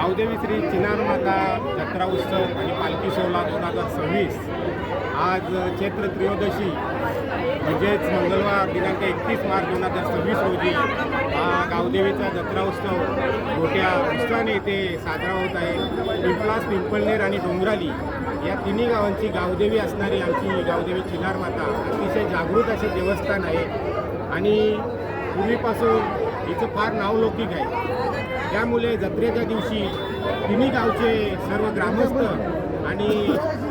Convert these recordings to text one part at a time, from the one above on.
गावदेवी श्री चिनार माता जत्रा उत्सव आणि पालखी सोहळा 2026 आज चैत्र त्रयोदशी म्हणजेच मंगळवार दिनांक 31 मार्च 2026 रोजी हा गावदेवीचा जत्रा उत्सव मोठ्या उत्साहाने इथे साजरा होत आहे। पिंपलास, पिंपळनेर आणि डोंगराली या तिन्ही गावांची गावदेवी असणारी आमची गावदेवी चिनार माता अतिशय जागृत असे देवस्थान आहे आणि पूर्वीपासून हिचं फार नावलौकिक आहे। त्यामुळे जत्रेच्या दिवशी तिन्ही गावचे सर्व ग्रामस्थ आणि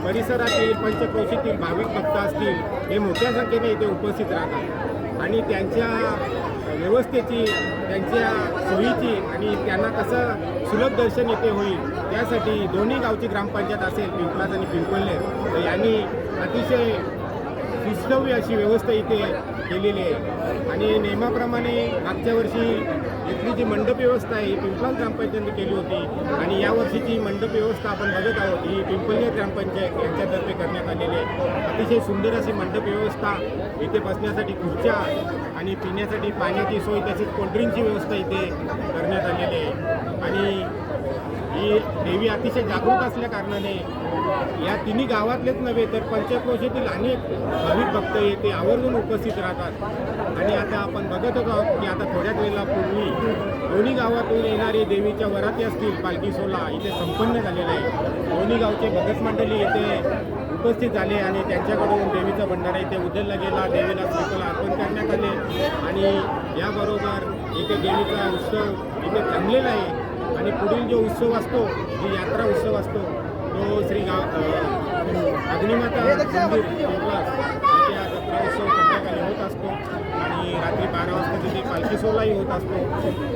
परिसरातील पंचक्रोशीतील भाविक भक्त असतील हे मोठ्या संख्येने इथे उपस्थित राहतात आणि त्यांच्या व्यवस्थेची, त्यांच्या सोयीची आणि त्यांना कसं सुलभ दर्शन इथे होईल त्यासाठी दोन्ही गावची ग्रामपंचायत असेल पिंपलास आणि पिंपळनेर यांनी अतिशय सुशव्य अशी व्यवस्था इथे केलेली आहे आणि नेमाप्रमाणे मागच्या वर्षी इथली जी मंडप व्यवस्था आहे ही पिंपलास ग्रामपंचायतीने केली होती आणि यावर्षीची मंडप व्यवस्था आपण बघत आहोत ही पिंपळनेर ग्रामपंचायत यांच्यातर्फे करण्यात आलेली आहे। अतिशय सुंदर अशी मंडप व्यवस्था, इथे बसण्यासाठी खुर्च्या आणि पिण्यासाठी पाण्याची सोय तसेच कोल्ड्रिंकची व्यवस्था इथे करण्यात आलेली आहे आणि ही देवी अतिशय जागृत असल्या कारणाने या तिन्ही गावातलेच नव्हे तर पंचक्रोशीतील अनेक भाविक भक्त येथे आवर्जून उपस्थित राहतात आणि आता आपण बघतच आहोत की आता थोड्याच वेळापूर्वी दोन्ही गावातून येणारे देवीच्या वराती असतील पालखी सोहळा इथे संपन्न झालेला आहे। दोन्ही गावचे भगत मंडळी येथे उपस्थित झाले आणि त्यांच्याकडून देवीचा भंडारा इथे उधळला गेला, देवीला श्रीफळ अर्पण करण्यात आले आणि याबरोबर इथे देवीचा उत्सव इथे थांबलेला आहे आणि पुढील जो उत्सव असतो, जी यात्रा उत्सव असतो तो श्री अग्निमाता मंदिर पिंपलास इथे हा जत्रा उत्सव संध्याकाळी होत असतो आणि रात्री 12 वाजता तिथे पालखी सोहळाही होत असतो।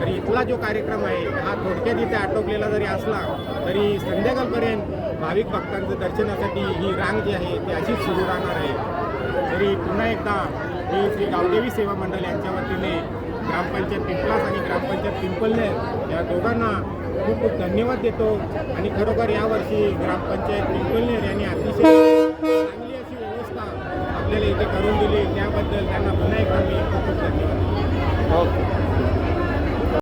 तर इथला जो कार्यक्रम आहे हा थोडक्यात इथे आटोपलेला जरी असला तरी संध्याकाळपर्यंत भाविक भक्तांचं दर्शनासाठी ही रांग जी आहे ती अशीच सुरू राहणार आहे। तरी पुन्हा एकदा मी श्री गावदेवी सेवा मंडळ यांच्या वतीने ग्रामपंचायत पिंपलास आणि ग्रामपंचायत पिंपळनेर या दोघांना खूप खूप धन्यवाद देतो आणि खरोखर यावर्षी ग्रामपंचायत पिंपळनेर यांनी अतिशय चांगली अशी व्यवस्था आपल्याला इथे करून दिली, त्याबद्दल त्यांना पुन्हा एकदा मी खूप खूप धन्यवाद देतो।